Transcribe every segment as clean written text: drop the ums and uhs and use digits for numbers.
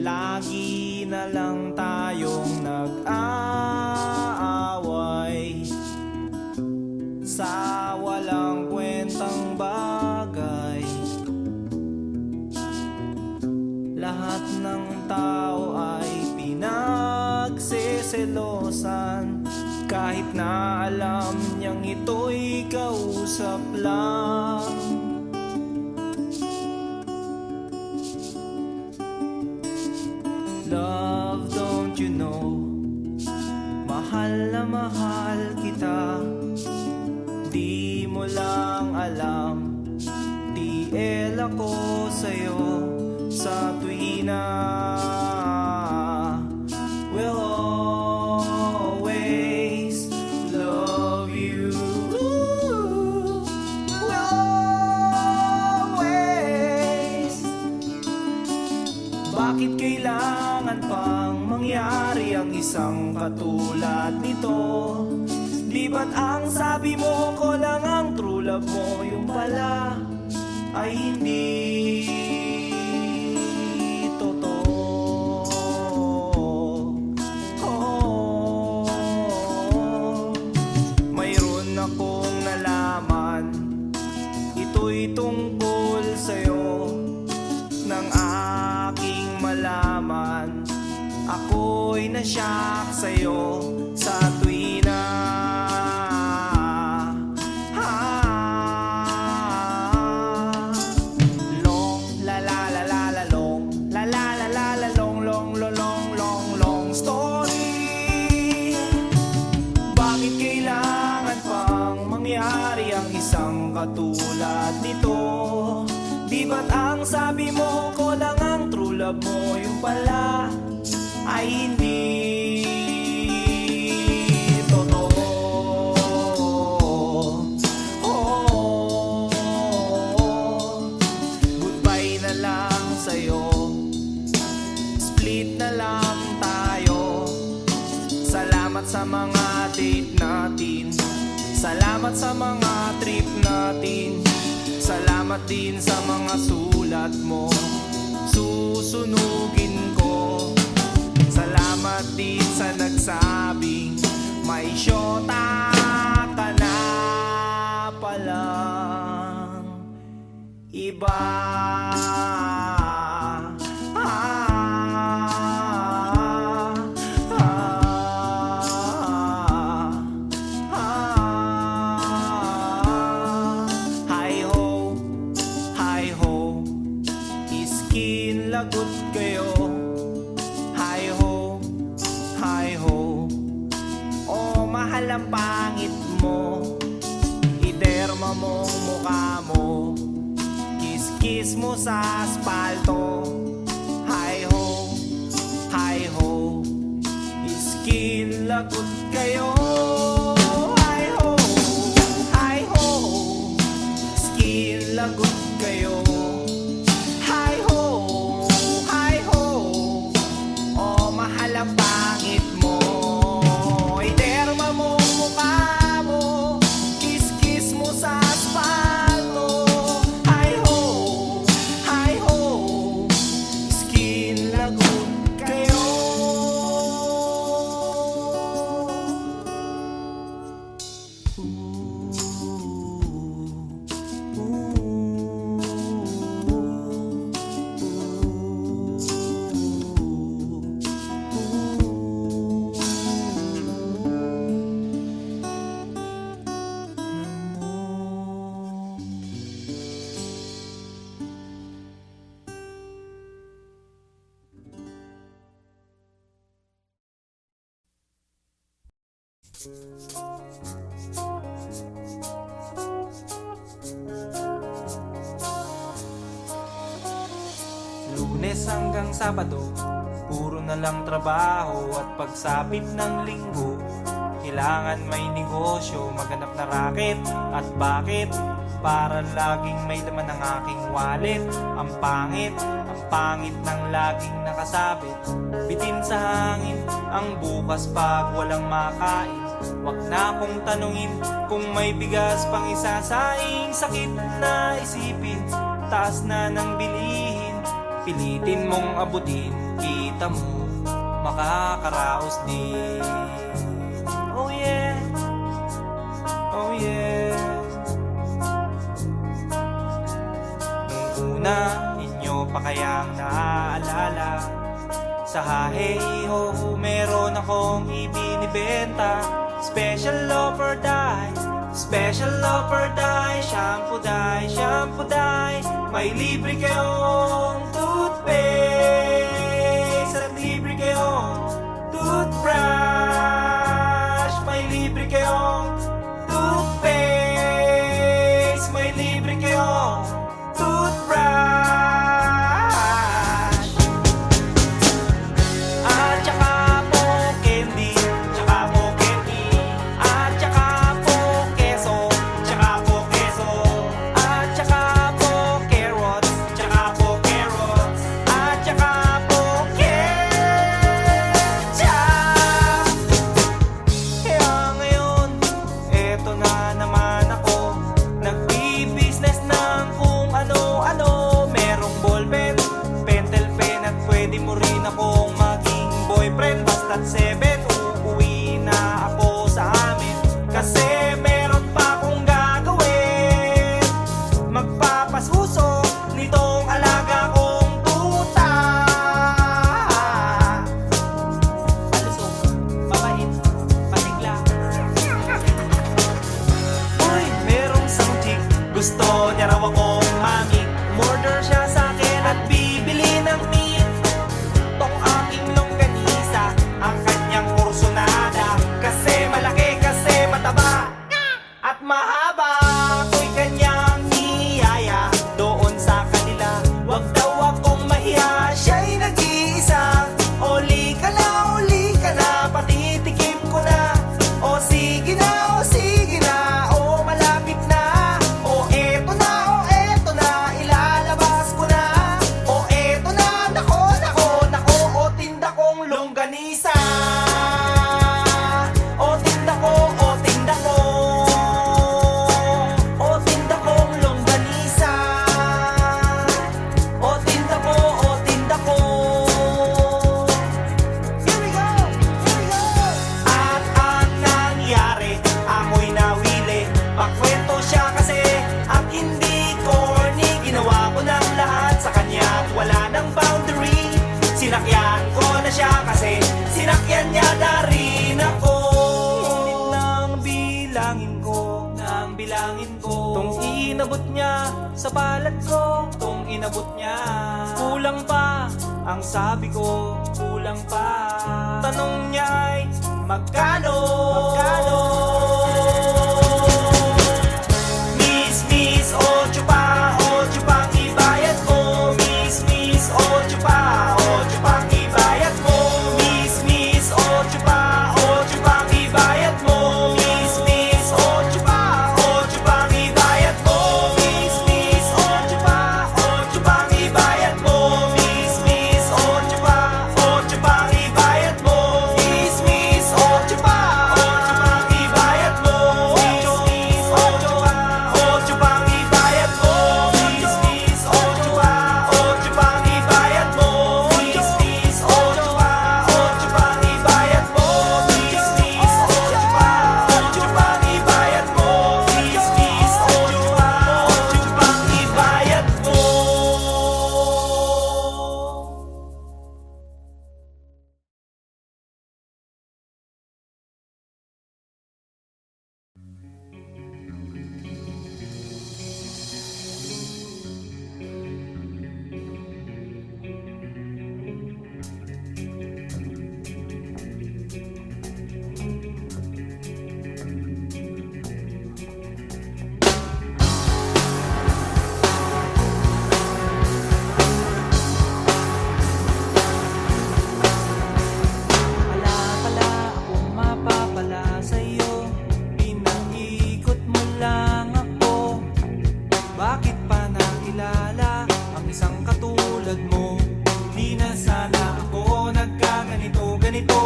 Lagi na lang tayong nag-aaway sa walang kwentang bagay. Lahat ng tao ay pinagseselosan, kahit na alam niyang ito'y kausap lang. Love, don't you know, mahal na mahal kita. Di mo lang alam, TL ako sa'yo sa tuwina. We'll always love you. We'll always. Bakit kailangan pang mangyari ang isang katulad nito? Di ba't ang sabi mo ko lang ang true love mo, yung pala ay hindi totoo? Mayroon akong nalaman, ito'y tungkol sa'yo. Nang aking malaman, ako'y nasyak sa'yo sa tuwina. Long story. Bakit kailangan pang mangyari ang isang katulad nito? Di ba't ang sabi mo ko lang ang true love mo, yung pala ay hindi totoo? Goodbye na lang sa'yo, split na lang tayo. Salamat sa mga date natin, salamat sa mga trip natin, salamat din sa mga sulat mo, susunugin ko. Salamat din sa nagsabing may syota ka na palang iba. Lagot kayo, hi ho, hi ho. Oh, mahal ang pangit mo, iderma mong mukha mo, kiss-kiss mo sa aspalto. Hi ho, iskin lagot kayo. Hi ho, skin lagot kayo. Ang pangit mo, iderma mo mukha mo, kiss-kiss mo sa aspalto. Hi ho, skin lagot kayo. Lunes hanggang Sabado, puro na lang trabaho. At pagsapit ng Linggo, kailangan may negosyo, maghanap na raket. At bakit? Para laging may laman ang aking wallet. Ang pangit ng laging nakasabit, bitin sa hangin ang bukas pag walang makain. Wag na akong tanungin kung may bigas pang isasaing. Sakit na isipin, taas na ng bilihin, pilitin mong abutin, kita mo, makakaraos din. Oh yeah, oh yeah. Nung una, inyo pa kayang naaalala, sa Haheho meron akong ibinibenta. Special offer die, special offer die, shampoo die, shampoo die. May libre kayong toothpaste at libre kayong toothbrush. May libre kayong toothpaste, may libre kayong toothbrush. At saka po candy, tsaka po candy. At saka po keso, tsaka po keso. At saka po carrots, tsaka po carrots. At saka po ketchup. Kaya ngayon, eto na naman ako, nagbi-business ng kung ano-ano. Merong ballpen, pentel pen, at pwede mo rin akong maging boyfriend. Basta't 7, uuwi na ako sa amin, kasi meron pa akong gagawin. Magpapasuso nitong alaga kong tuta. Palusog, mabait, pasigla. Uy, merong isang chick, gusto niya raw akong mami. Murder siya sa akin at bibili ng meat. Tong aking longganisa, ang kanyang kursunada. Kasi malaki, kasi mataba, at mahaba. Ako'y kanyang niyaya doon sa kanila. Wag daw akong mahiya, siya'y nag-iisa. Uli ka na, patitikim ko na. O sige na, o sige na, o malapit na. O eto na, ilalabas ko na. O eto na, nako, o tinda kong longganisa. O tinda ko, o tinda ko. O tinda kong longganisa. O tinda ko, o tinda ko. Here we go, here we go. At ang nangyari, ako'y nawili. Pakwento siya kasi at hindi corny. Ginawa ko ng lahat sa kanya at wala ng boundary. Sinakyan ko na siya kasi sinakyan niya na rin ako. Nang bilangin ko, tong inabot niya sa palad ko, tong inabot niya. Kulang pa, ang sabi ko, kulang pa. Tanong niya ay, magkano? Miss, ocho pa ang ibayad mo. Miss, ocho pa ang ibayad mo. Miss, ocho pa ang ibayad mo. Miss, ocho pa ang ibayad mo. Miss, ocho pa ang ibayad mo. Miss, ocho pa ang ibayad mo. Miss, ocho pa ang ibayad mo. Miss, ocho pa ang ibayad mo. Miss, ocho pa ang ibayad mo. Miss, ocho pa ang ibayad mo. Miss, ocho pa ang ibayad mo. Miss, ocho pa ang ibayad mo. Wala pala akong mapapala sa'yo, pinaikot mo lang ako. Bakit pa nakilala ang isang katulad mo? Di na sana ako nagkaganito-ganito.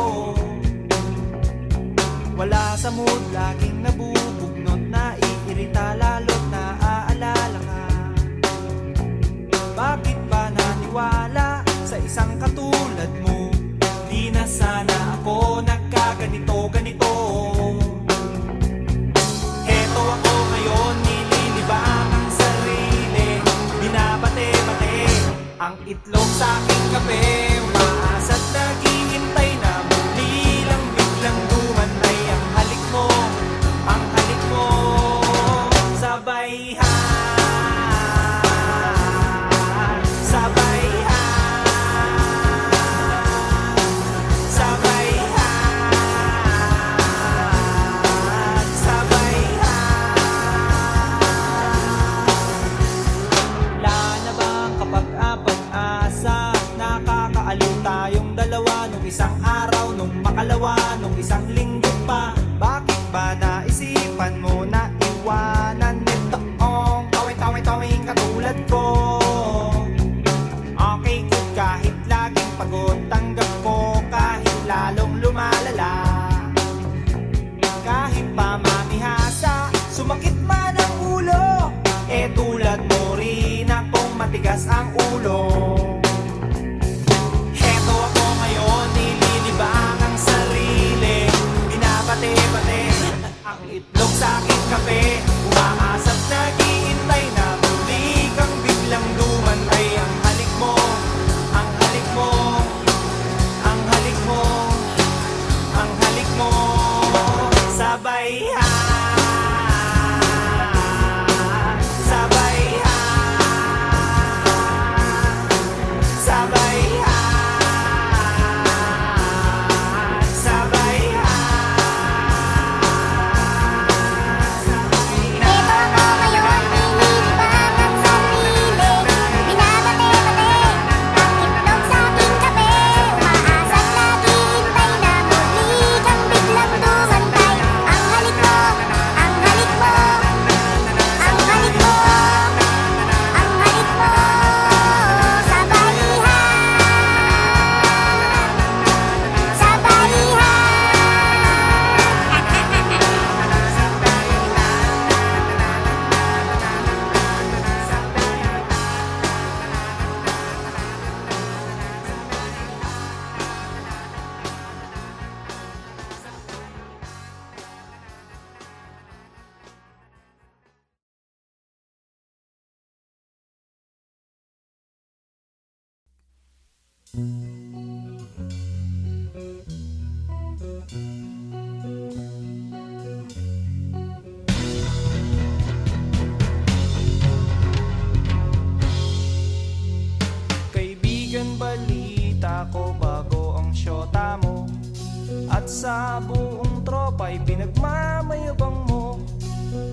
Wala sa mood, laging nabubugnot, naiirita, lalo't naaalala ka. Bakit ba naniwala Ang itlog sa aking kape, umaas at naghihintay na muli lang biglang dumantay. Ang halik mo, ang halik mo, sabay sabay sabay sabay wala na bang kapag-apag-asa? Nakakaaliw tayong dalawa nung isang araw, nung makalawa, nung isang linggo pa. Bakit ba naisipan mo na iwanan nitoong tawing katulad ko? Okay good kahit laging pagod, tanggap ko kahit lalong lumalala. Kahit pa mamihasa, sumakit man ang ulo, eh tulad mo rin akong matigas ang ulo. Heto ako ngayon, nililibang ang sarili, binabate-bate ang itlog sa aking kape, umaas at naghihintay na muli kang biglang dumantay. Ang halik mo, ang halik mo, ang halik mo, ang halik mo, sabay sabay sabay sabay Eto ako ngayon, nililibang ang sarili, binabate-bate ang itlog sa aking kape, umaas at naghihintay na muli kang biglang dumantay. Ang halik mo, ang halik mo, ang halik mo, ang halik mo, sabay Kaibigan, balita ko bago ang syota mo, at sa buong tropa'y pinagmamayabang mo.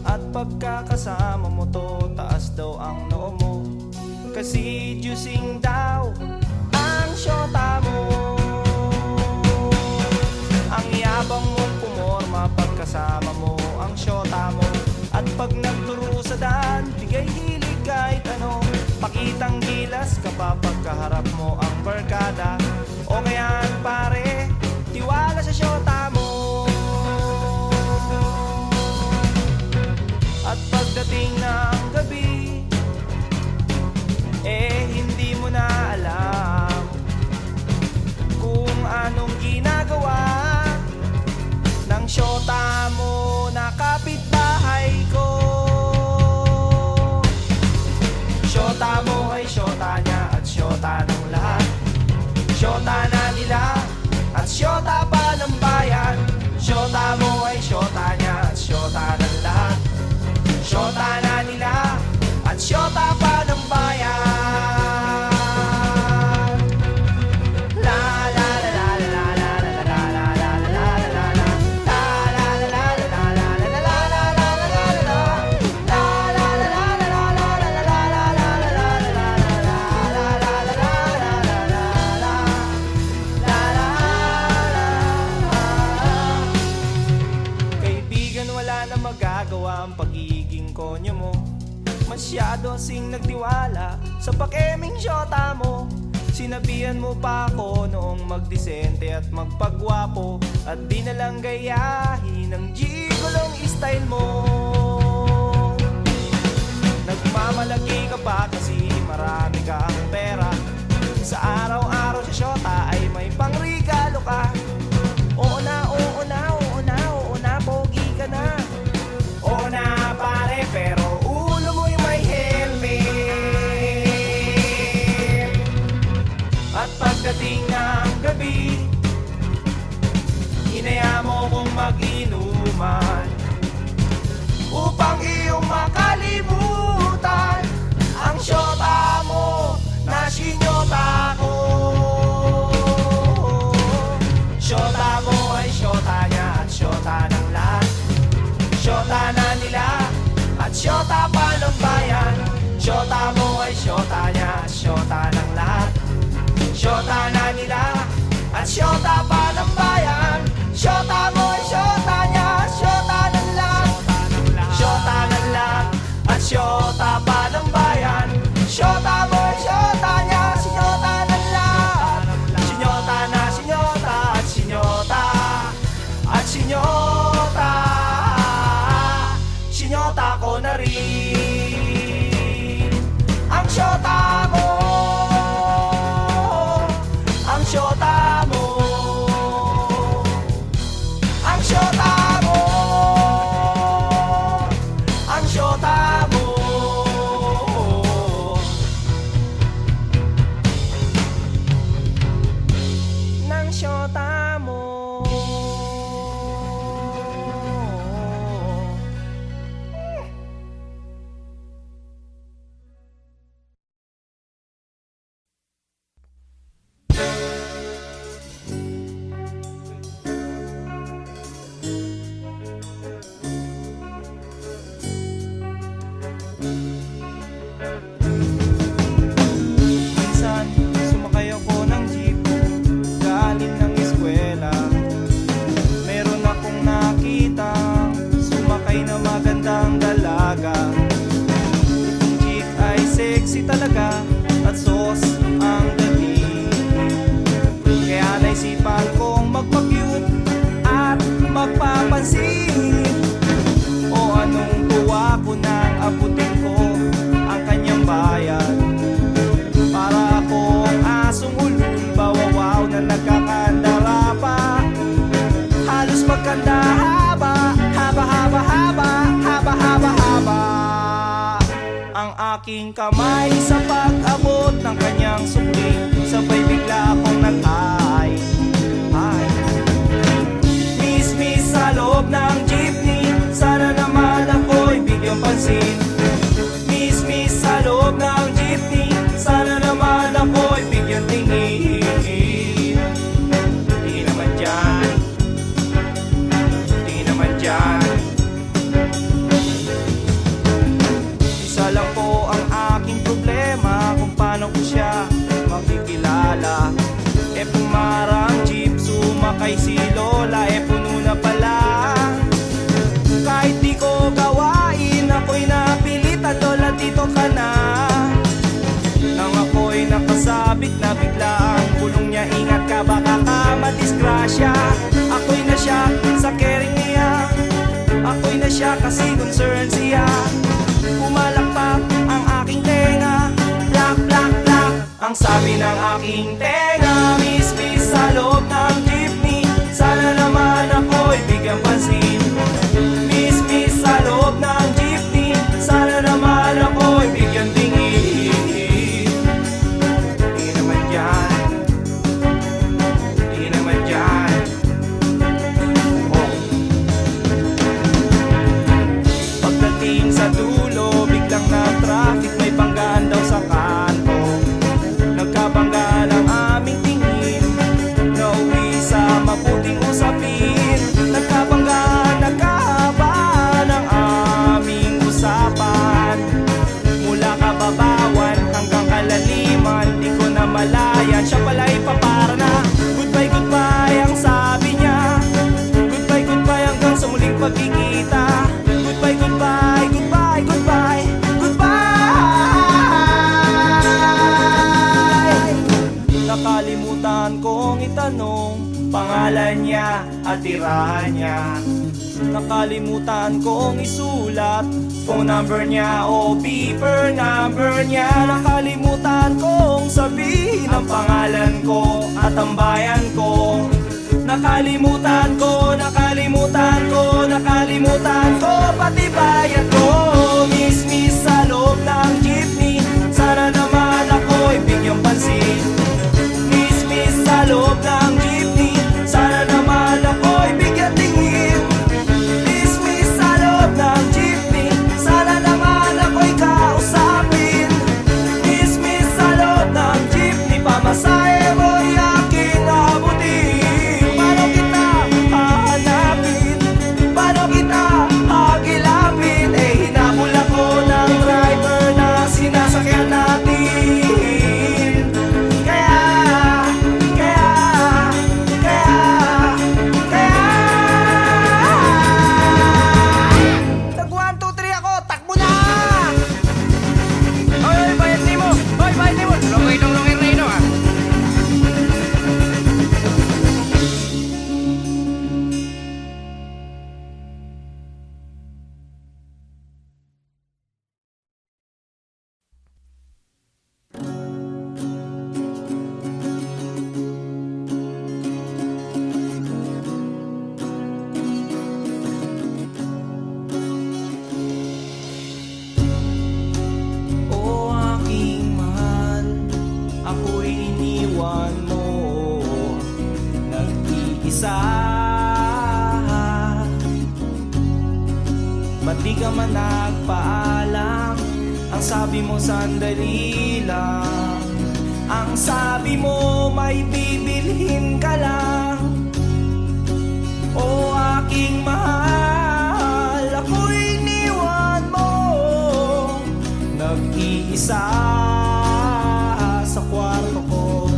At pagkakasama mo to, taas daw ang noo mo, kasi juicing daw ang syota mo. Ang yabang mong pumorma pagkasama mo ang syota mo, at pag nagturo sa daan, bigay hilig kahit ano. Pakitang gilas kapag pagkaharap mo ang barkada, o kaya't pare, tiwala sa syota mo. At pagdating ng gabi, eh hindi mo na alam kung anong ginagawa ng syota mo na kapitbahay ko. Syota mo ay syota niya at syota ng lahat, syota na nila at syota pa ng bayan. Syota mo ay syota niya at syota ng lahat, syota na nila at syota pa ng bayan. La la la la la la la la la la la la la magagawa ang pagiging konyo mo. Masyado sing nagtiwala sa pakeming syota mo. Sinabihan mo pa ako noong magdisente at magpagwapo, at di na lang gayahin ang gigolong style mo. Nagmamalaki ka pa kasi marami kang pera. Sa araw-araw sa syota ay may pangregalo ka. Oo na, oo na, oo na, oo na, pogi ka na. Oo na pare, pero ulo mo'y may helmet. mag-inuman upang iyong makalimutan ang syota mo na sinyota ko. Syota mo ay syota niya at syota ng lahat. Syota na nila at syota pa ng bayan. Syota mo ay syota niya at syota ng lahat. Syota na nila at syota pa ng bayan. Syota mo ay syota niya at syota ng lahat. Syota ng lahat at syota pa ng bayan. Syota mo ay syota niya at syota ng lahat. Sinyota na sinyota at sinyota at sinyota. Sinyota ko na rin ang syota mo. Ang syota mo. Ang syota mo. Ang syota mo. Ng syota mo. Minsan, sumakay ako ng jeep galing ng eskwela. Meron akong nakita sumakay na magandang dalaga. Itong chick ay sexy talaga at sos ang dating. Kaya naisipan kong magpa-cute at magpapansin. O anong tuwa ko nang abutin ko ang kanyang bayan. Para akong asong ulul, bawawaw na nagkakandara pa. Halos magkanda haba, haba, haba, haba, haba, haba, haba. Ang aking kamay sa pag-abot ng kanyang sukli, sabay bigla akong nag-ay. Miss, miss sa loob ng jeepney, sana naman ako'y bigyang pansin. Miss, miss sa loob ng jeepney, sana naman ako'y bigyang tingin. Di naman dyan, di naman dyan. Isa lang po ang aking problema kung paano ko siya makikilala. E pumarang jeep, sumakay si Lola, e puno na pala. Kahit di ko gawain, ako'y napilitan, Lola dito ka na. Nang ako'y nakasabit na bigla ang bulong niya, ingat ka baka ka madisgrasya. Ako'y na siya sa caring niya, ako'y na siya kasi concern siya. Pumalakpak ang aking tenga, plak, plak, plak, ang sabi ng aking tenga. Miss, miss sa loob ng jeepney, sana naman ako'y bigyang pansin. Miss, miss sa loob ng jeepney, sana naman ako'y bigyang tingin. Di naman dyan, di naman dyan. Oh. Pagdating sa dulo, biglang na traffic, may banggaan daw sa kanto. Nagkabangga ng aming tingin, nauwi sa mabuting usapin. Nagkabangga, nagkahaba ng aming usapan. Mula kababawan hanggang kalaliman, di ko na malayan, siya pala'y papara na. Goodbye, goodbye ang sabi niya. Goodbye, goodbye hanggang sa muling pagkikita. Goodbye, goodbye, goodbye, goodbye, goodbye. Nakalimutan kong itanong pangalan niya at tirahan niya. Nakalimutan kong isulat phone number niya o beeper number niya. Nakalimutan kong sabihin ang pangalan ko at ang bayan ko. Nakalimutan ko, nakalimutan ko, nakalimutan ko pati bayan ko. Miss, miss sa loob ng jeepney, sana naman ako'y bigyang pansin. Miss, miss sa loob ng jeepney, sana naman ako'y bigyang tingin. ako'y iniwan mo nag-iisa. Ba't di ka man nagpaalam? Ang sabi mo sandali lang. Ang sabi mo may bibilhin ka lang. O aking mahal, ako'y iniwan mo nag-iisa sa kwarto ko.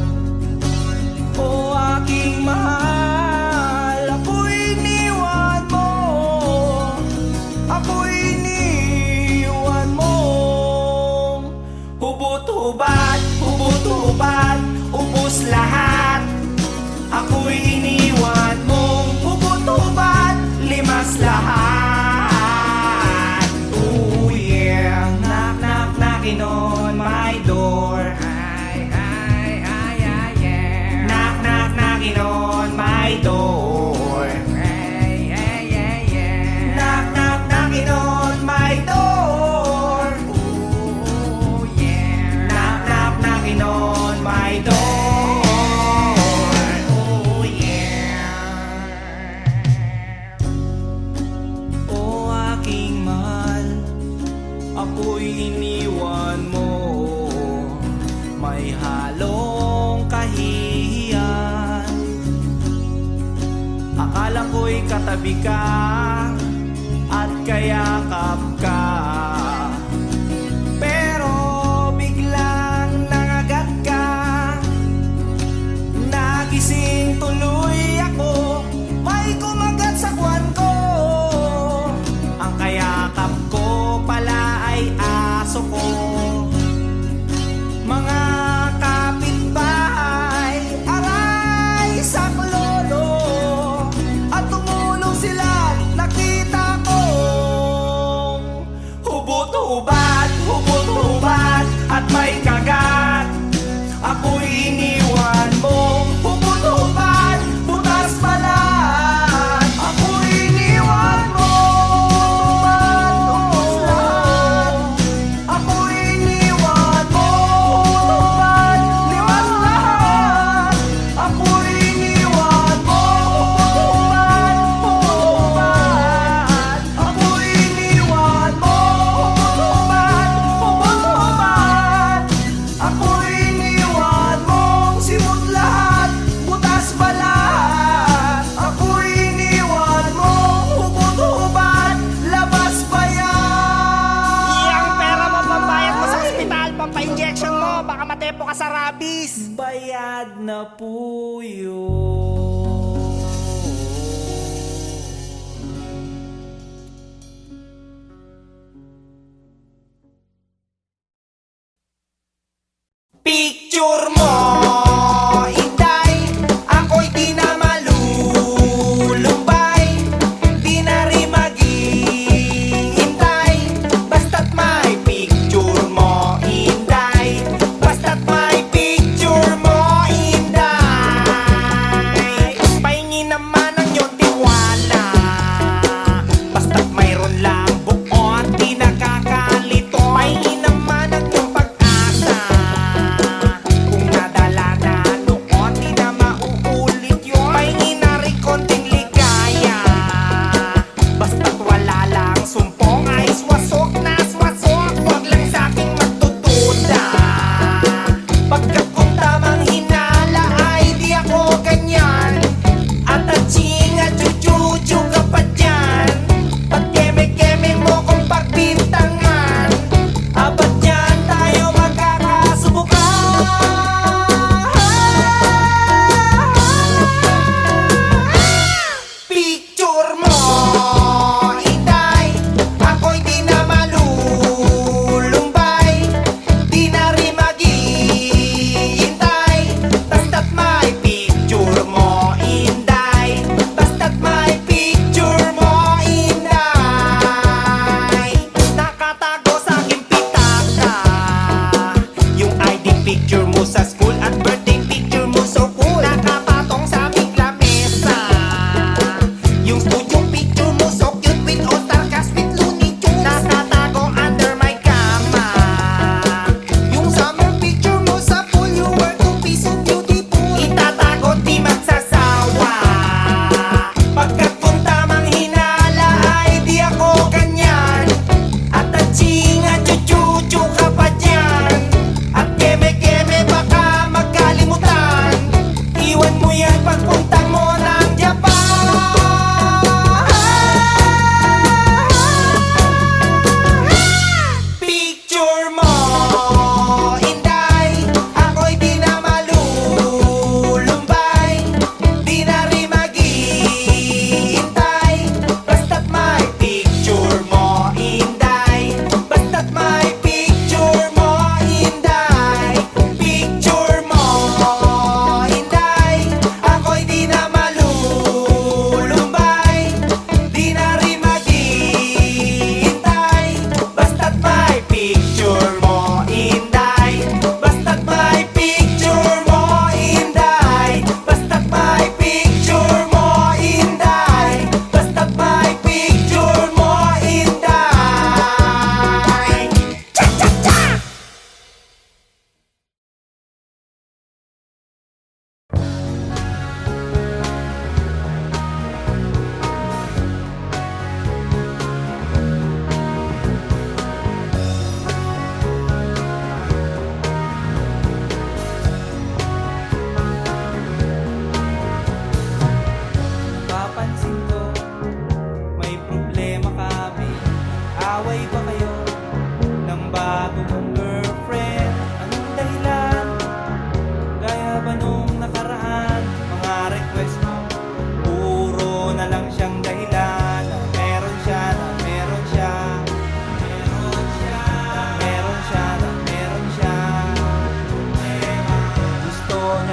O aking mahal, ako'y iniwan mo. Ako'y iniwan mo. Hubot-hubad, hubot-hubad, ubos lahat. Ako'y iniwan mong hubot-hubad, limas lahat. Oh yeah, knock knock knocking on my door. Ay, ay, ay, ay, yeah. Knock knock knocking on my door. Ay, ay, ay, yeah. Knock knock knocking on my door. Oh yeah. Knock knock knocking on my door. Oh yeah. O aking mahal, ako'y iniwan mo. May halong kahihiyan. Akala ko'y katabi ka at kayakap ka. Pero biglang nangagat ka. Nagising tuloy ako, may kumagat sa kwan ko. Ang kayakap ko pala ay aso ko. Mga kapitbahay, aray sa lolo. At tumulong sila, nakita ko. Hubot-hubad, hubot-hubad, at may kagat. Ako'y iniwan mo, hubot-hubad, butas balat. Ako'y iniwan mo, ubos lahat. Ako'y iniwan mo, hubot-hubad, limas lahat. Ako'y iniwan mo, hubot-hubad, hubot-hubad. Ako'y iniwan mo, hubot-hubad, hubot-hubad. Ako'y iniwan mong simot lahat, butas balat. Ako'y iniwan mong hubot-hubad, labas pa yan. Ang pera mo, pambayad mo sa ospital, pampa-injection mo, baka matepo ka sa rabies. Bayad na po yun. Picture mo, Inday, ako'y di na malulumbay. Di na rin maghihintay, basta't may picture mo, Inday. Basta't may picture mo, Inday.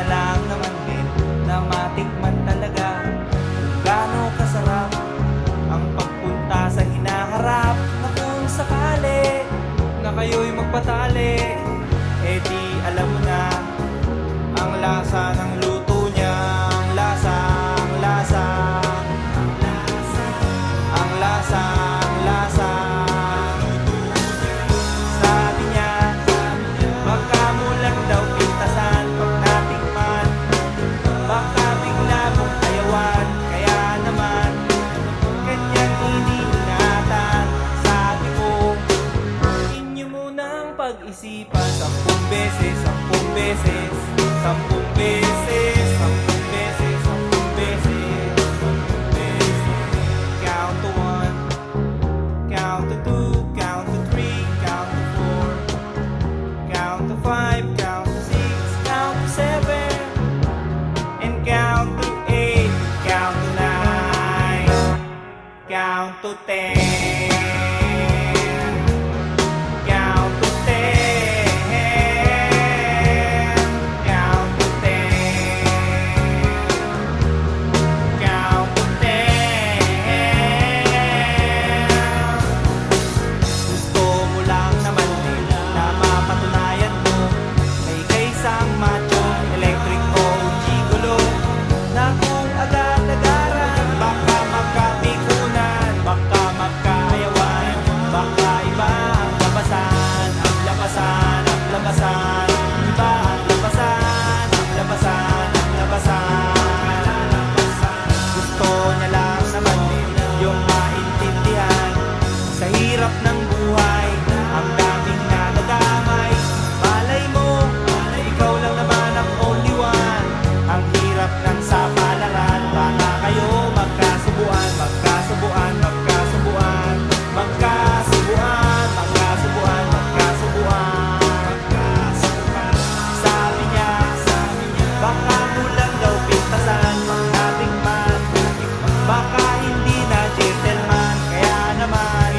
lang naman din na matikman talaga kung gaano kasarap ang pagpunta sa hinaharap. Na kung sakali na kayo'y magpatali, eh di alam mo na ang lasa ng luto niya. Ang lasa, ang lasa, ang lasa, ang lasa, ang lasa. Sabi niya, baka mo lang daw pintasan pag natikman, baka bigla mong ayawan. Kaya naman, kanyang iniingatan. Sabi ko, inyo munang pag-isipan 10 beses, 10 beses, 10 beses, 10 beses, 10 beses, 10 beses. Count to 1, count to 2, count to 3, count to 4, count to 5, count to 6, count to 7, and count to 8, count to 9, count to 10. Count to 10, count to 10, count to 10. Gusto mo lang naman din na mapatunayan mo na ika'y isang macho, electric o gigolo, na kung agad-agaran baka magkapikunan, baka magkaayawan, baka iba ang labasan, ang labasan, ang labasan, iba ang labasan, ang labasan, ang labasan. Gusto niya lang naman din yung maintindihan sa hirap ng buhay, ang daming nadadamay. Malay mo, ikaw lang naman ang only one. Ang hirap ng sapalaran, baka kayo magkasubuan, magkasubuan, magkasubuan, magkasubuan, magkasubuan, magkasubuan, magkasubuan. Sabi niya, baka mo lang daw pintasan pag natikman, baka hindi na gentleman. Kaya naman,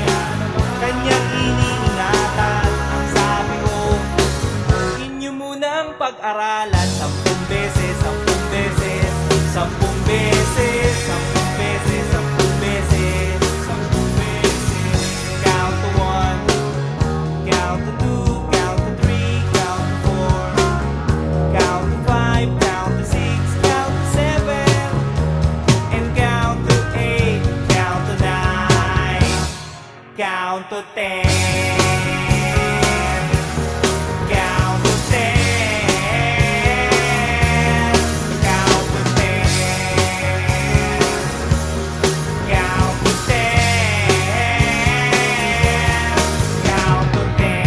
kanyang iniingatan. Ang sabi ko, inyo munang pag-aralan 10 beses, 10 beses, 10 beses, 10 beses, 10 beses, 10 beses. Count to 1, count to 2, count to 3, count to 4, count to 5, count to 6, count to 7, and count to 8, count to 9, count to 10. Count to 10, count to 10, count to 10, count to 10,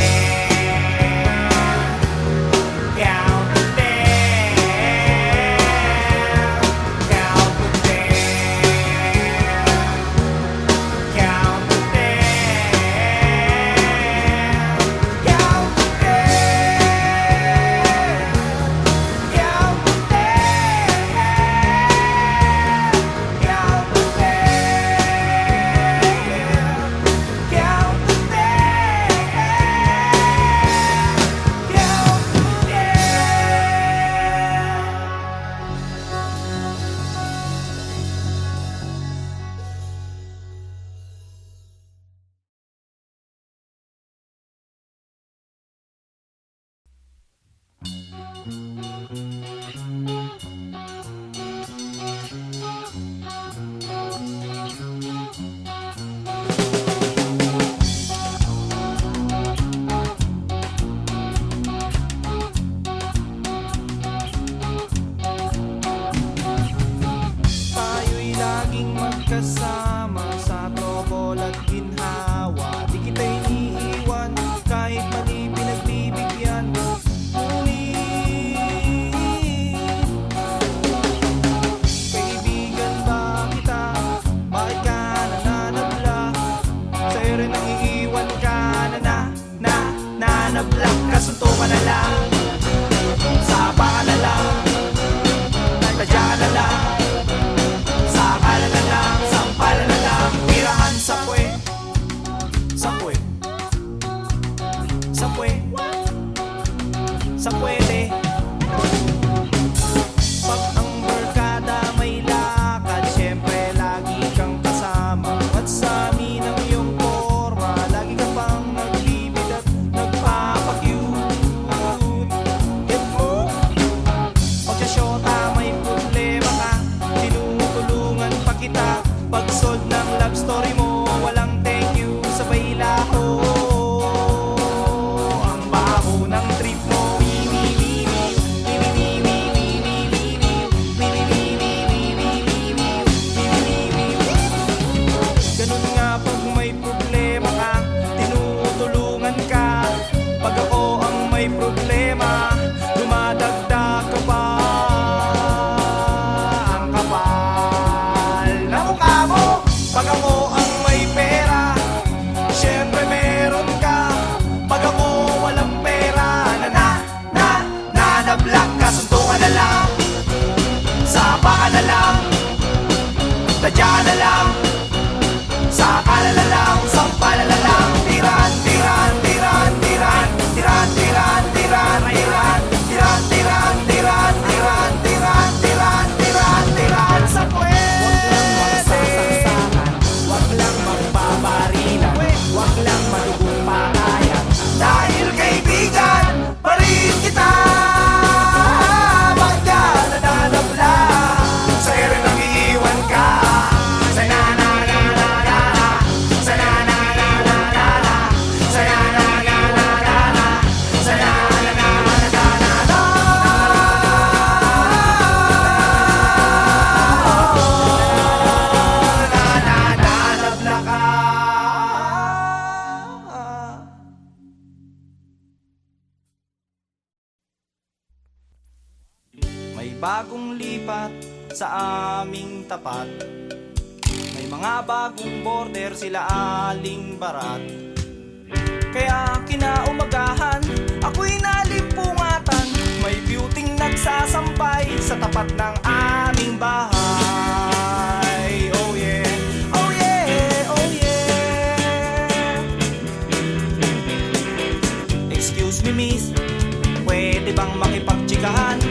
count to 10, count to 10, count to 10. bagong lipat sa aming tapat. May mga bagong border sila Aling Barat. Kaya kinaumagahan, ako'y nalimpungatan. May beautyng nagsasampay sa tapat ng aming bahay. Oh yeah, oh yeah, oh yeah. Excuse me miss, pwede bang makipagtsikahan?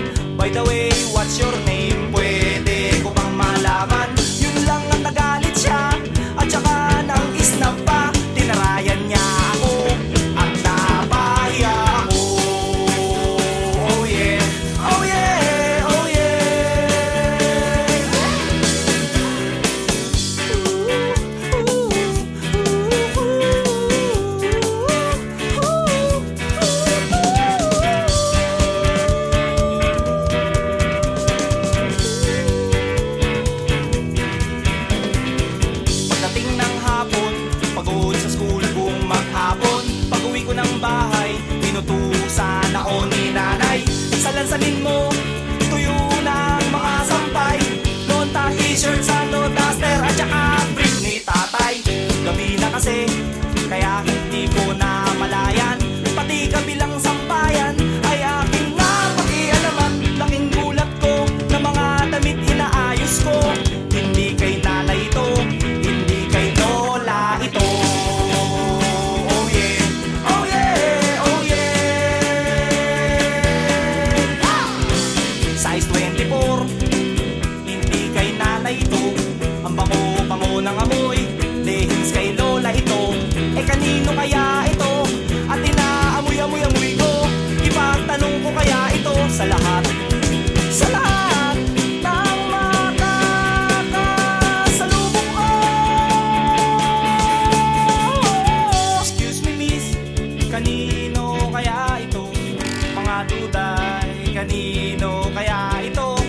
By the way, what's your name? Pwede ko bang malaman? Yun lang ang nagalit siya, at saka nang isnab pa. Tinarayan niya ako at napahiya ako. Oh yeah, oh yeah, oh Pagdating ng hapon, pagod sa school buong maghapon. Pag-uwi ko ng bahay, pinutusan ako ni nanay. Salansanin mo, tuyo ng mga sampay. Nota, t-shirt, sando, duster, at saka brief ni tatay. Gabi na kasi, kaya hindi ko na malayan. Pati kabilang sampayan ay aking napakialaman. Laking gulat ko na mga damit inaayos ko. Hindi kay nanay ito, hindi kay lola ito. Oh yeah, oh yeah, oh yeah. Size 24, hindi kay nanay ito. Ang bango-bango ng amoy, leggings kay lola ito. Eh kanino kaya ito? At inaamoy-amoy-amoy ko. Ipagtanong ko kaya ito sa lahat ng makakasalubong ko. Excuse me miss, kanino kaya ito? Mga duday, kanino kaya ito?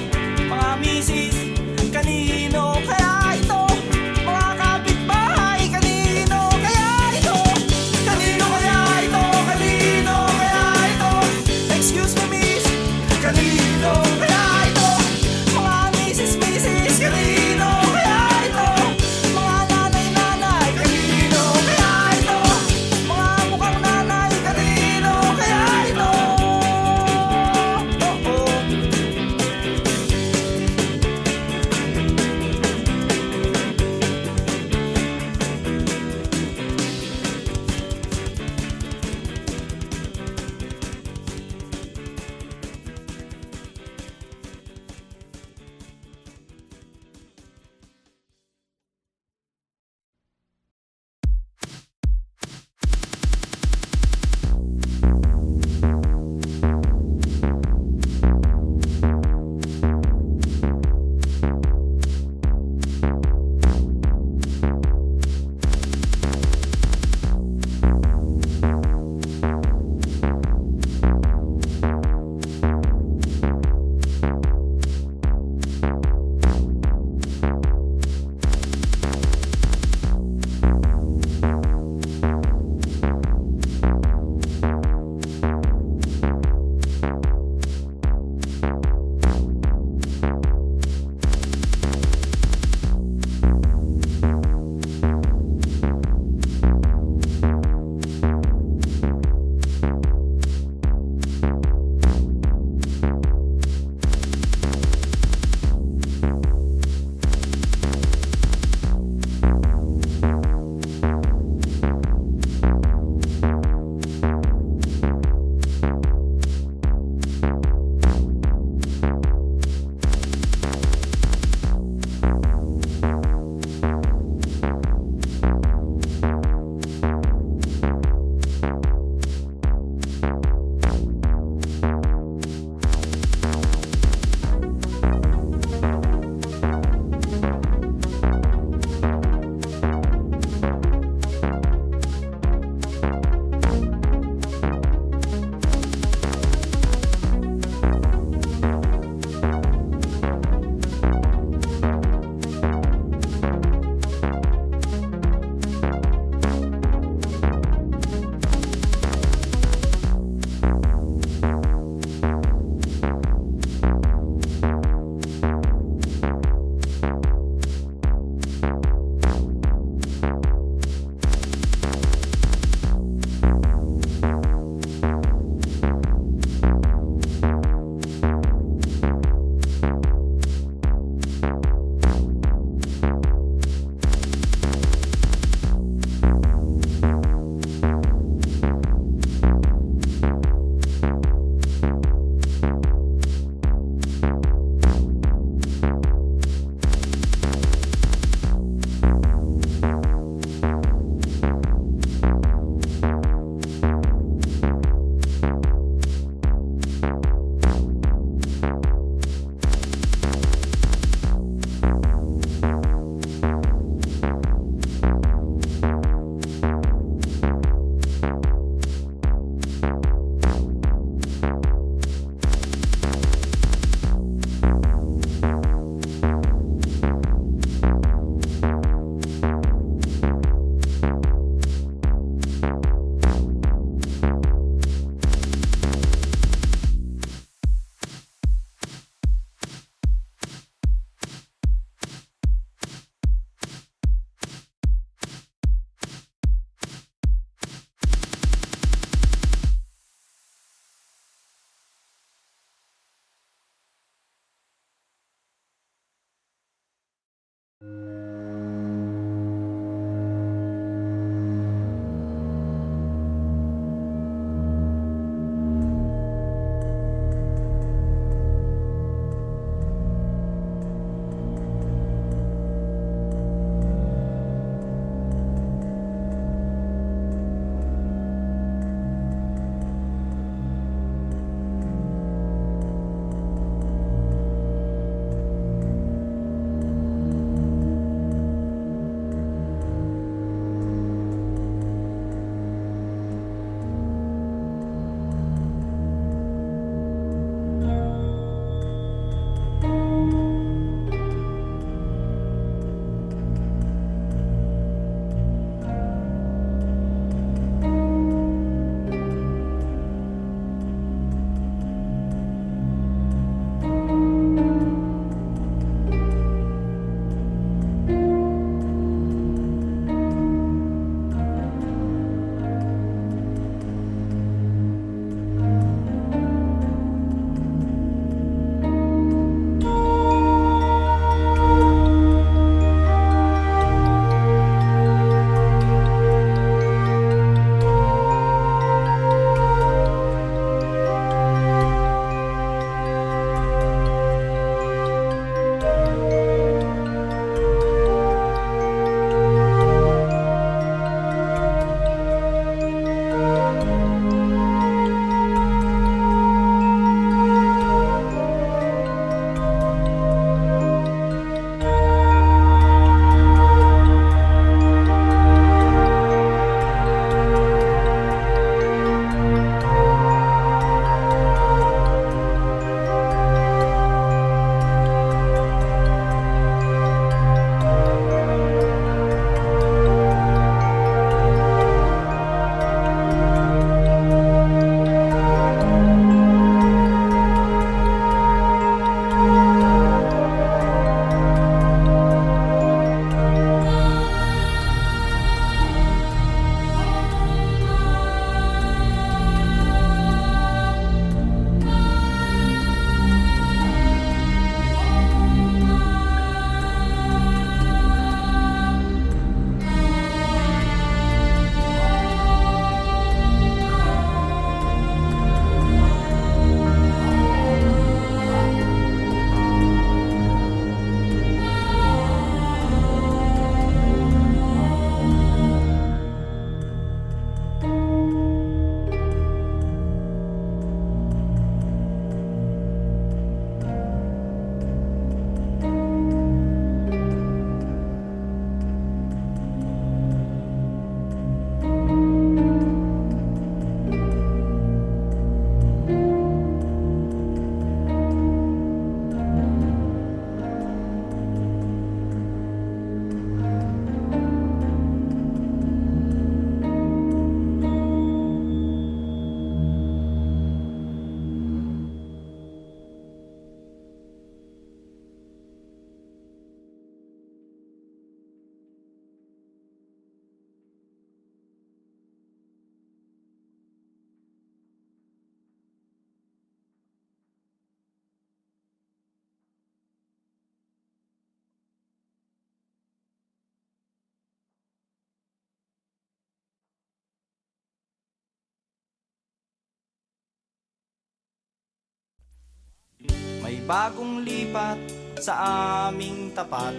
May bagong lipat sa aming tapat.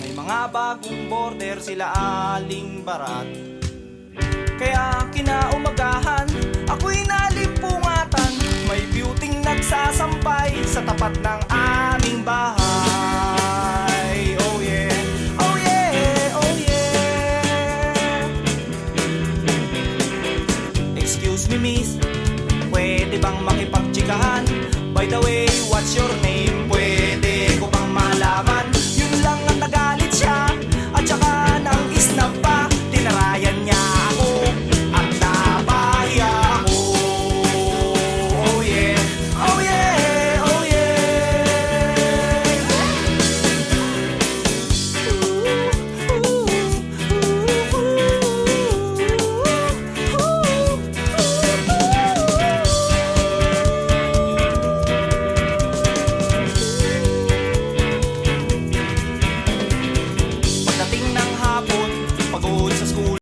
May mga bagong border sila aling barat. Kaya kinaumagahan, ako'y nalimpungatan. May beauty nagsasampay sa tapat ng aming bahay. Oh yeah, oh yeah, oh yeah. Excuse me miss, pwede bang makipagtsikahan? By the way, what's your name?